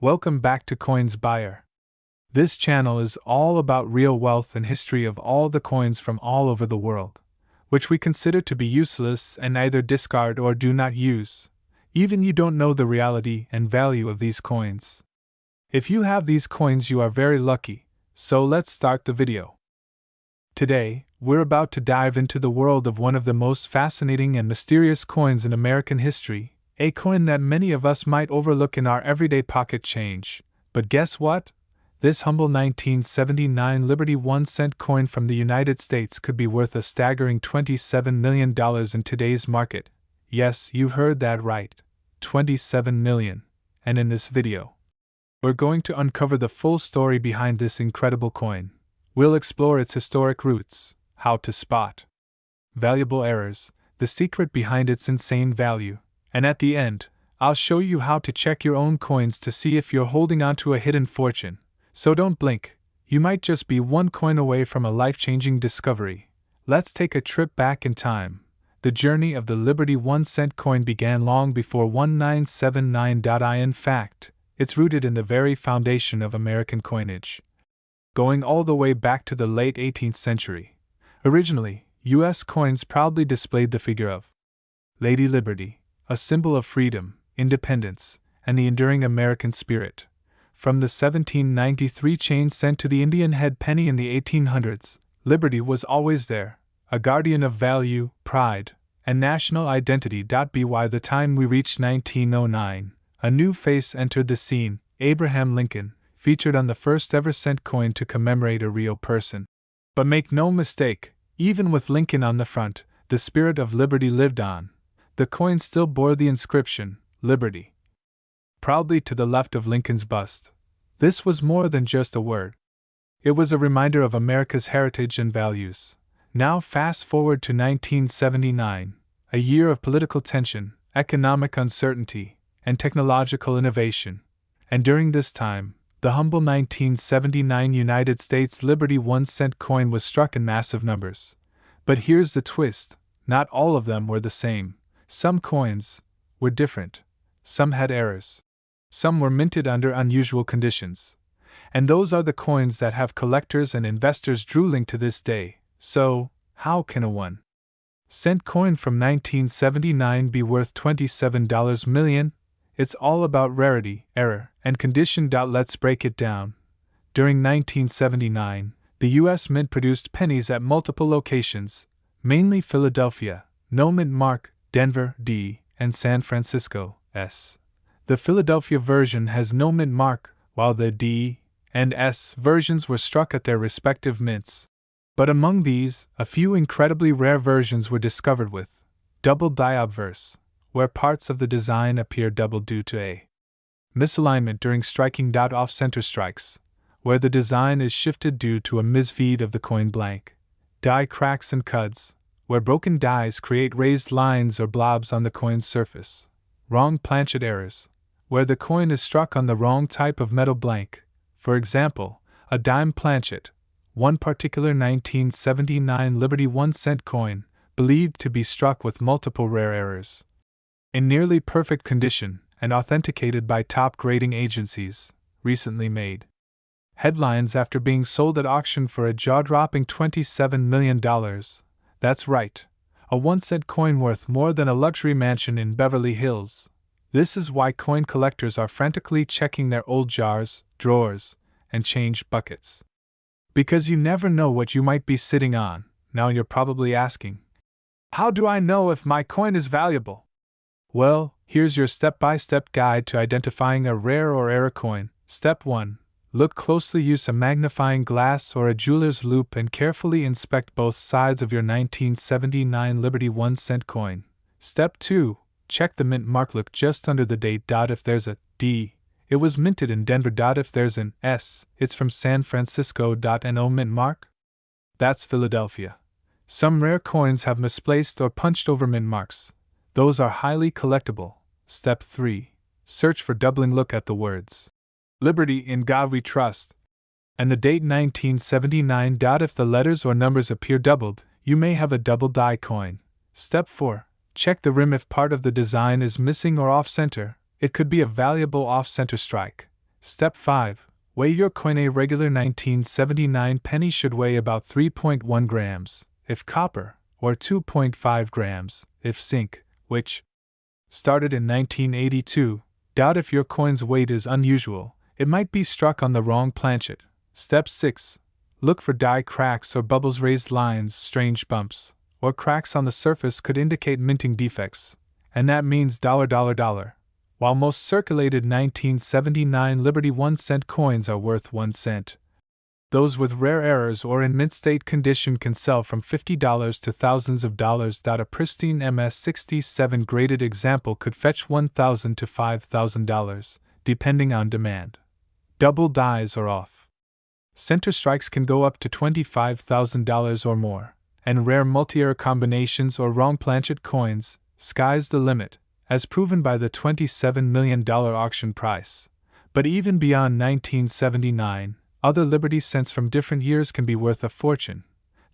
Welcome back to Coins Buyer. This channel is all about real wealth and history of all the coins from all over the world, which we consider to be useless and either discard or do not use. Even you don't know the reality and value of these coins. If you have these coins, you are very lucky, so let's start the video. Today, we're about to dive into the world of one of the most fascinating and mysterious coins in American history, a coin that many of us might overlook in our everyday pocket change. But guess what? This humble 1979 Liberty 1-cent coin from the United States could be worth a staggering $27 million in today's market. Yes, you heard that right. $27 million. And in this video, we're going to uncover the full story behind this incredible coin. We'll explore its historic roots, how to spot valuable errors, the secret behind its insane value, and at the end, I'll show you how to check your own coins to see if you're holding onto a hidden fortune. So don't blink, you might just be one coin away from a life-changing discovery. Let's take a trip back in time. The journey of the Liberty 1-cent coin began long before 1979. In fact, it's rooted in the very foundation of American coinage, going all the way back to the late 18th century. Originally, U.S. coins proudly displayed the figure of Lady Liberty, a symbol of freedom, independence, and the enduring American spirit. From the 1793 chain sent to the Indian head penny in the 1800s, Liberty was always there, a guardian of value, pride, and national identity. By the time we reached 1909, a new face entered the scene, Abraham Lincoln, featured on the first ever cent coin to commemorate a real person. But make no mistake, even with Lincoln on the front, the spirit of liberty lived on. The coin still bore the inscription, Liberty, proudly to the left of Lincoln's bust. This was more than just a word. It was a reminder of America's heritage and values. Now fast forward to 1979, a year of political tension, economic uncertainty, and technological innovation. And during this time, the humble 1979 United States Liberty 1-cent coin was struck in massive numbers. But here's the twist, not all of them were the same. Some coins were different. Some had errors. Some were minted under unusual conditions. And those are the coins that have collectors and investors drooling to this day. So, how can a 1-cent coin from 1979 be worth $27 million? It's all about rarity, error, and condition. Let's break it down. During 1979, the U.S. Mint produced pennies at multiple locations, mainly Philadelphia, no mint mark, Denver, D, and San Francisco, S. The Philadelphia version has no mint mark, while the D and S versions were struck at their respective mints. But among these, a few incredibly rare versions were discovered with double die obverse, where parts of the design appear double due to a misalignment during striking. Off-center strikes, where the design is shifted due to a misfeed of the coin blank. Die cracks and cuds, where broken dies create raised lines or blobs on the coin's surface. Wrong planchet errors, where the coin is struck on the wrong type of metal blank. For example, a dime planchet, one particular 1979 Liberty 1-cent coin, believed to be struck with multiple rare errors. In nearly perfect condition, and authenticated by top grading agencies, recently made headlines after being sold at auction for a jaw-dropping $27 million. That's right, a 1-cent coin worth more than a luxury mansion in Beverly Hills. This is why coin collectors are frantically checking their old jars, drawers, and change buckets. Because you never know what you might be sitting on. Now you're probably asking, how do I know if my coin is valuable? Well, here's your step-by-step guide to identifying a rare or error coin. Step 1. Look closely. Use a magnifying glass or a jeweler's loupe and carefully inspect both sides of your 1979 Liberty 1-cent coin. Step 2. Check the mint mark. Look just under the date. If there's a D, it was minted in Denver. If there's an S, it's from San Francisco. No mint mark? That's Philadelphia. Some rare coins have misplaced or punched over mint marks. Those are highly collectible. Step 3. Search for doubling. Look at the words Liberty, in God We Trust, and the date 1979. If the letters or numbers appear doubled, you may have a double die coin. Step 4. Check the rim. If part of the design is missing or off-center, it could be a valuable off-center strike. Step 5. Weigh your coin. A regular 1979 penny should weigh about 3.1 grams, if copper, or 2.5 grams, if zinc, which started in 1982. Doubt if your coin's weight is unusual, it might be struck on the wrong planchet. Step 6. Look for die cracks or bubbles. Raised lines, strange bumps, or cracks on the surface could indicate minting defects, and that means $. While most circulated 1979 Liberty 1-cent coins are worth 1 cent, those with rare errors or in mint state condition can sell from $50 to thousands of dollars. A pristine MS-67 graded example could fetch $1,000 to $5,000, depending on demand. Double dies or off center strikes can go up to $25,000 or more, and rare multi-error combinations or wrong planchet coins, sky's the limit, as proven by the $27 million auction price. But even beyond 1979, other Liberty cents from different years can be worth a fortune.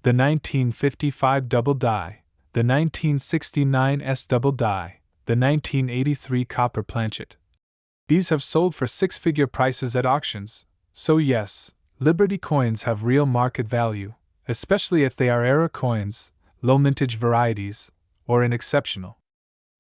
The 1955 double die, the 1969 S double die, the 1983 copper planchet. These have sold for six-figure prices at auctions, so yes, Liberty coins have real market value, especially if they are error coins, low mintage varieties, or in exceptional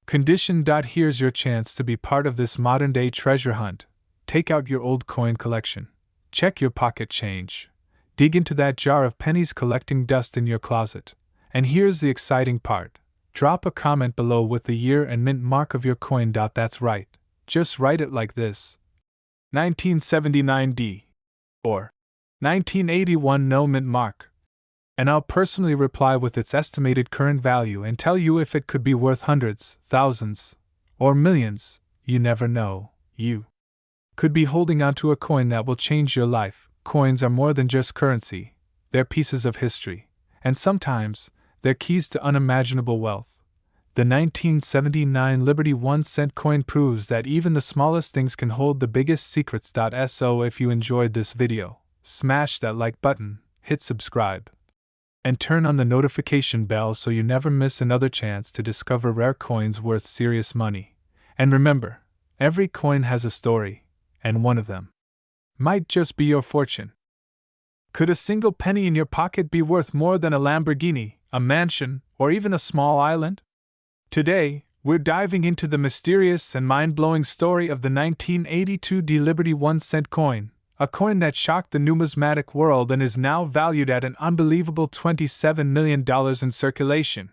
condition. Here's your chance to be part of this modern-day treasure hunt. Take out your old coin collection. Check your pocket change. Dig into that jar of pennies collecting dust in your closet. And here's the exciting part. Drop a comment below with the year and mint mark of your coin. That's right. Just write it like this: 1979D. Or 1981 no mint mark. And I'll personally reply with its estimated current value and tell you if it could be worth hundreds, thousands, or millions. You never know. You could be holding onto a coin that will change your life. Coins are more than just currency, they're pieces of history, and sometimes, they're keys to unimaginable wealth. The 1979 Liberty 1-cent coin proves that even the smallest things can hold the biggest secrets. So if you enjoyed this video, smash that like button, hit subscribe, and turn on the notification bell so you never miss another chance to discover rare coins worth serious money. And remember, every coin has a story, and one of them might just be your fortune. Could a single penny in your pocket be worth more than a Lamborghini, a mansion, or even a small island? Today, we're diving into the mysterious and mind-blowing story of the 1982 Liberty 1-cent coin, a coin that shocked the numismatic world and is now valued at an unbelievable $27 million in circulation.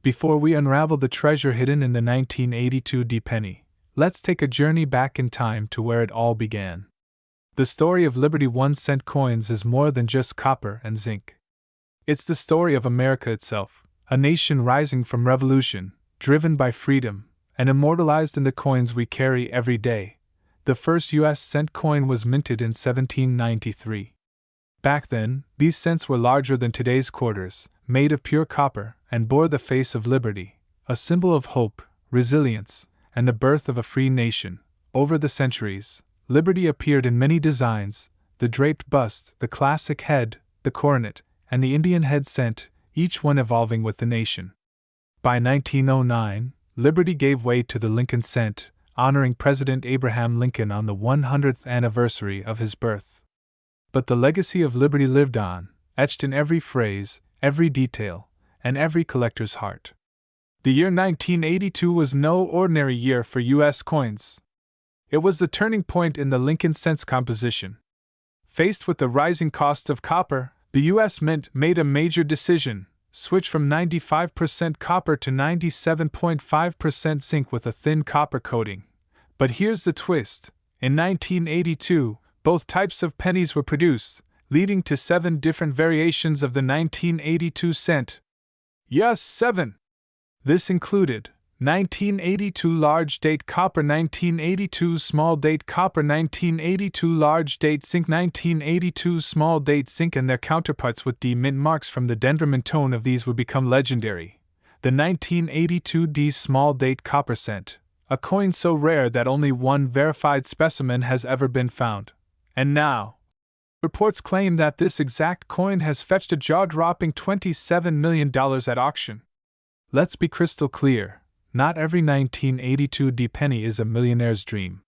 Before we unravel the treasure hidden in the 1982 penny, let's take a journey back in time to where it all began. The story of Liberty 1-cent coins is more than just copper and zinc. It's the story of America itself, a nation rising from revolution, driven by freedom, and immortalized in the coins we carry every day. The first U.S. cent coin was minted in 1793. Back then, these cents were larger than today's quarters, made of pure copper, and bore the face of liberty, a symbol of hope, resilience, and the birth of a free nation. Over the centuries, liberty appeared in many designs: the draped bust, the classic head, the coronet, and the Indian head cent, each one evolving with the nation. By 1909, liberty gave way to the Lincoln cent, honoring President Abraham Lincoln on the 100th anniversary of his birth. But the legacy of liberty lived on, etched in every phrase, every detail, and every collector's heart. The year 1982 was no ordinary year for U.S. coins. It was the turning point in the Lincoln cent's composition. Faced with the rising cost of copper, the U.S. Mint made a major decision: switch from 95% copper to 97.5% zinc with a thin copper coating. But here's the twist: in 1982, both types of pennies were produced, leading to 7 different variations of the 1982 cent. Yes, 7! This included 1982 large date copper, 1982 small date copper, 1982 large date zinc, 1982 small date zinc, and their counterparts with D mint marks from the dendrum and tone of these would become legendary. The 1982 D small date copper cent, a coin so rare that only one verified specimen has ever been found. And now, reports claim that this exact coin has fetched a jaw-dropping $27 million at auction. Let's be crystal clear. Not every 1982 penny is a millionaire's dream.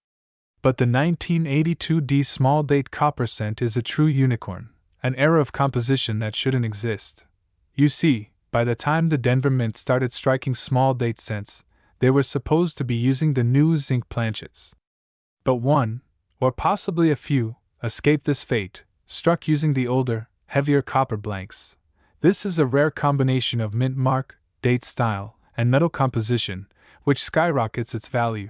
But the 1982D small date copper cent is a true unicorn, an error of composition that shouldn't exist. You see, by the time the Denver Mint started striking small date cents, they were supposed to be using the new zinc planchets. But one, or possibly a few, escaped this fate, struck using the older, heavier copper blanks. This is a rare combination of mint mark, date style, and metal composition, which skyrockets its value.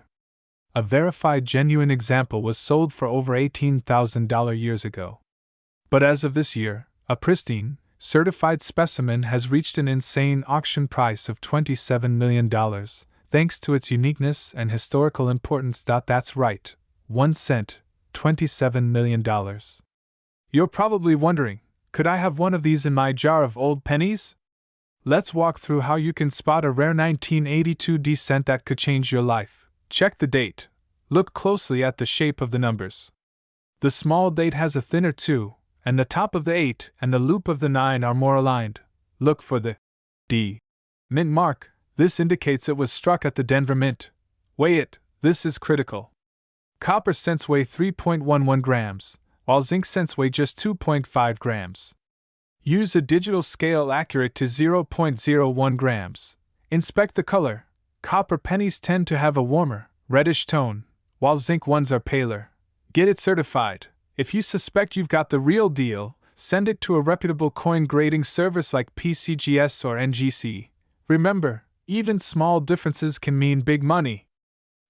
A verified genuine example was sold for over $18,000 years ago. But as of this year, a pristine, certified specimen has reached an insane auction price of $27 million, thanks to its uniqueness and historical importance. That's right, 1 cent, $27 million. You're probably wondering, could I have one of these in my jar of old pennies? Let's walk through how you can spot a rare 1982D cent that could change your life. Check the date. Look closely at the shape of the numbers. The small date has a thinner 2, and the top of the 8 and the loop of the 9 are more aligned. Look for the D mint mark. This indicates it was struck at the Denver Mint. Weigh it. This is critical. Copper cents weigh 3.11 grams, while zinc cents weigh just 2.5 grams. Use a digital scale accurate to 0.01 grams. Inspect the color. Copper pennies tend to have a warmer, reddish tone, while zinc ones are paler. Get it certified. If you suspect you've got the real deal, send it to a reputable coin grading service like PCGS or NGC. Remember, even small differences can mean big money.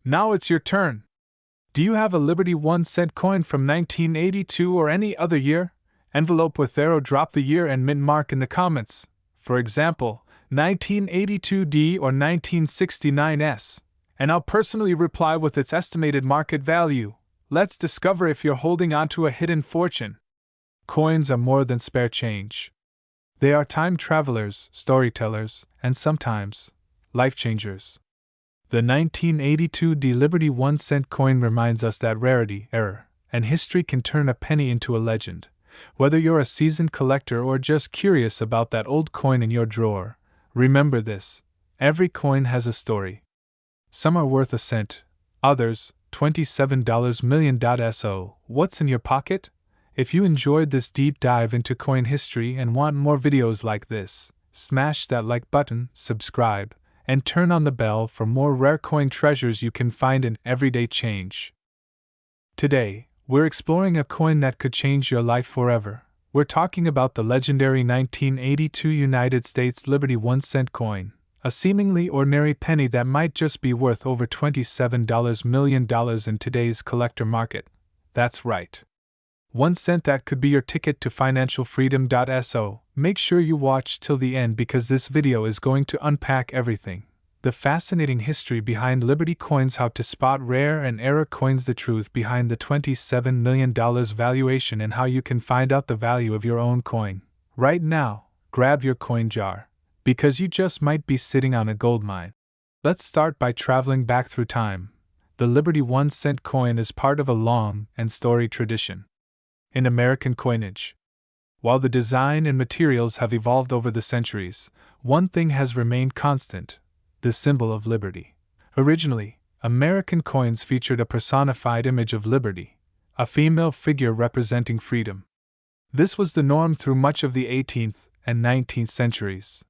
Now it's your turn. Do you have a Liberty 1 cent coin from 1982 or any other year? Envelope with arrow, drop the year and mint mark in the comments. For example, 1982D or 1969S, and I'll personally reply with its estimated market value. Let's discover if you're holding onto a hidden fortune. Coins are more than spare change. They are time travelers, storytellers, and sometimes, life changers. The 1982D Liberty 1 cent coin reminds us that rarity, error, and history can turn a penny into a legend. Whether you're a seasoned collector or just curious about that old coin in your drawer, remember this: every coin has a story. Some are worth a cent, others, $27 million. So, what's in your pocket? If you enjoyed this deep dive into coin history and want more videos like this, smash that like button, subscribe, and turn on the bell for more rare coin treasures you can find in everyday change. Today, we're exploring a coin that could change your life forever. We're talking about the legendary 1982 United States Liberty 1 cent coin, a seemingly ordinary penny that might just be worth over $27 million in today's collector market. That's right. 1 cent that could be your ticket to financial freedom. So, make sure you watch till the end because this video is going to unpack everything. The fascinating history behind Liberty coins, how to spot rare and error coins, the truth behind the $27 million valuation, and how you can find out the value of your own coin. Right now, grab your coin jar, because you just might be sitting on a gold mine. Let's start by traveling back through time. The Liberty 1 cent coin is part of a long and storied tradition in American coinage. While the design and materials have evolved over the centuries, one thing has remained constant: the symbol of liberty. Originally, American coins featured a personified image of liberty, a female figure representing freedom. This was the norm through much of the 18th and 19th centuries.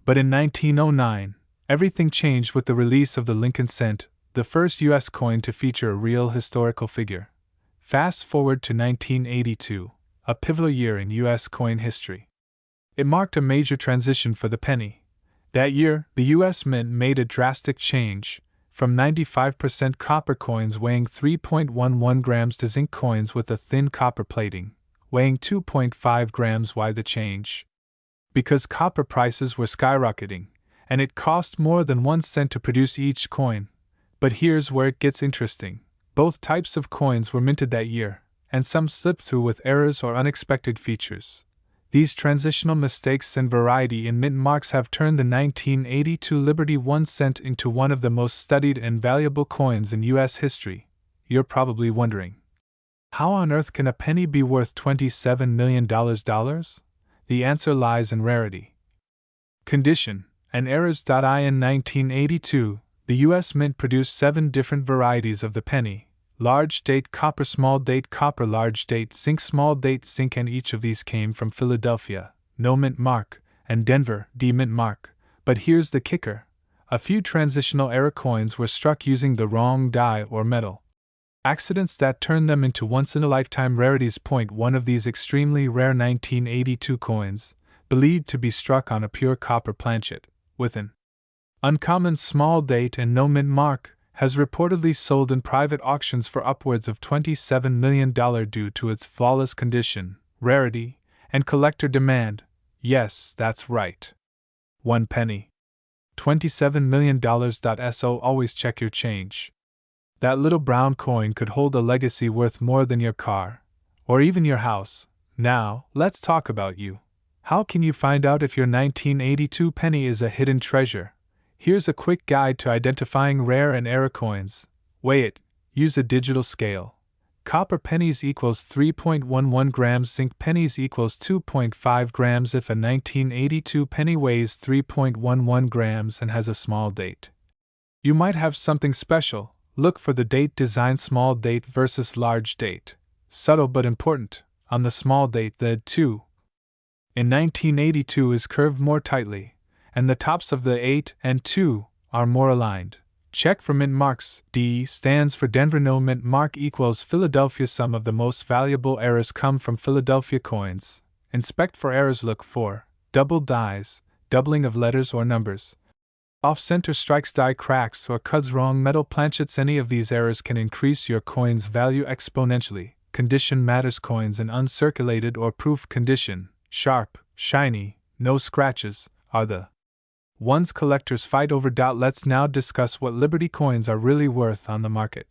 But in 1909, everything changed with the release of the Lincoln cent, the first U.S. coin to feature a real historical figure. Fast forward to 1982, a pivotal year in U.S. coin history. It marked a major transition for the penny. That year, the U.S. Mint made a drastic change, from 95% copper coins weighing 3.11 grams to zinc coins with a thin copper plating, weighing 2.5 grams. Why the change? Because copper prices were skyrocketing, and it cost more than 1 cent to produce each coin. But here's where it gets interesting. Both types of coins were minted that year, and some slipped through with errors or unexpected features. These transitional mistakes and variety in mint marks have turned the 1982 Liberty 1 cent into one of the most studied and valuable coins in U.S. history. You're probably wondering, how on earth can a penny be worth $27 million? The answer lies in rarity, condition, and errors. In 1982, the U.S. Mint produced 7 different varieties of the penny, large date copper, small date copper, large date zinc, small date zinc, and each of these came from Philadelphia, no mint mark, and Denver, D mint mark. But here's the kicker: a few transitional era coins were struck using the wrong die or metal. Accidents that turned them into once-in-a-lifetime rarities. One of these extremely rare 1982 coins, believed to be struck on a pure copper planchet, with an uncommon small date and no mint mark, has reportedly sold in private auctions for upwards of $27 million due to its flawless condition, rarity, and collector demand. Yes, that's right. 1 penny. $27 million. So always check your change. That little brown coin could hold a legacy worth more than your car, or even your house. Now, let's talk about you. How can you find out if your 1982 penny is a hidden treasure? Here's a quick guide to identifying rare and era coins. Weigh it. Use a digital scale. Copper pennies equals 3.11 grams, zinc pennies equals 2.5 grams. If a 1982 penny weighs 3.11 grams and has a small date, you might have something special. Look for the date design: small date versus large date. Subtle but important. On the small date, the 2 in 1982 is curved more tightly, and the tops of the 8 and 2 are more aligned. Check for mint marks. D stands for Denver, no mint mark equals Philadelphia. Some of the most valuable errors come from Philadelphia coins. Inspect for errors. Look for doubled dies, doubling of letters or numbers, off-center strikes, die cracks, or cuts, wrong metal planchets. Any of these errors can increase your coin's value exponentially. Condition matters. Coins in uncirculated or proof condition, sharp, shiny, no scratches, are the ones collectors fight over. Let's now discuss what Liberty coins are really worth on the market.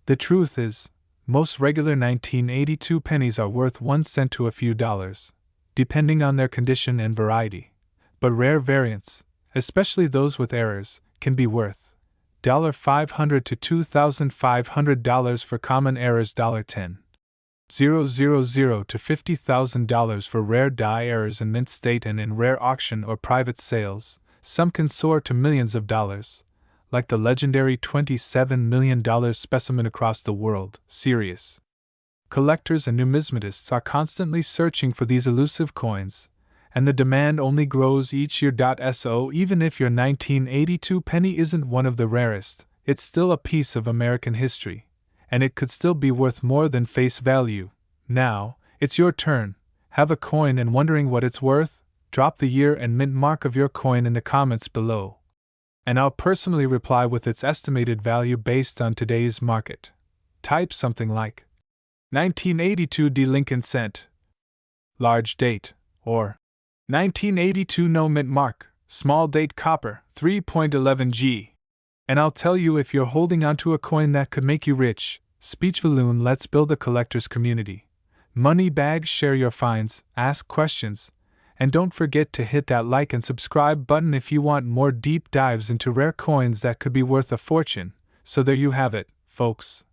The truth is, most regular 1982 pennies are worth 1 cent to a few dollars, depending on their condition and variety. But rare variants, especially those with errors, can be worth $500 to $2,500 for common errors, $10,000 to $50,000 for rare die errors in mint state and in rare auction or private sales. Some can soar to millions of dollars, like the legendary $27 million specimen across the world. Serious collectors and numismatists are constantly searching for these elusive coins, and the demand only grows each year. So even if your 1982 penny isn't one of the rarest, it's still a piece of American history, and it could still be worth more than face value. Now, it's your turn. Have a coin and wondering what it's worth? Drop the year and mint mark of your coin in the comments below, and I'll personally reply with its estimated value based on today's market. Type something like 1982 D. Lincoln cent, large date, or 1982 no mint mark, small date copper, 3.11 G. And I'll tell you if you're holding onto a coin that could make you rich. Speech balloon. Let's build a collector's community. Money bags. Share your finds, ask questions, and don't forget to hit that like and subscribe button if you want more deep dives into rare coins that could be worth a fortune. So there you have it, folks.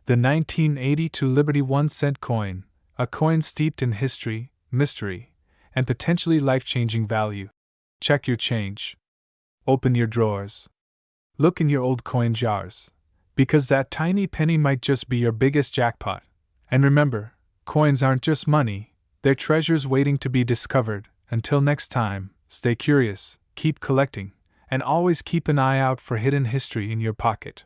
The 1982 Liberty 1 cent coin, a coin steeped in history, mystery, and potentially life-changing value. Check your change. Open your drawers. Look in your old coin jars, because that tiny penny might just be your biggest jackpot. And remember, coins aren't just money, they're treasures waiting to be discovered. Until next time, stay curious, keep collecting, and always keep an eye out for hidden history in your pocket.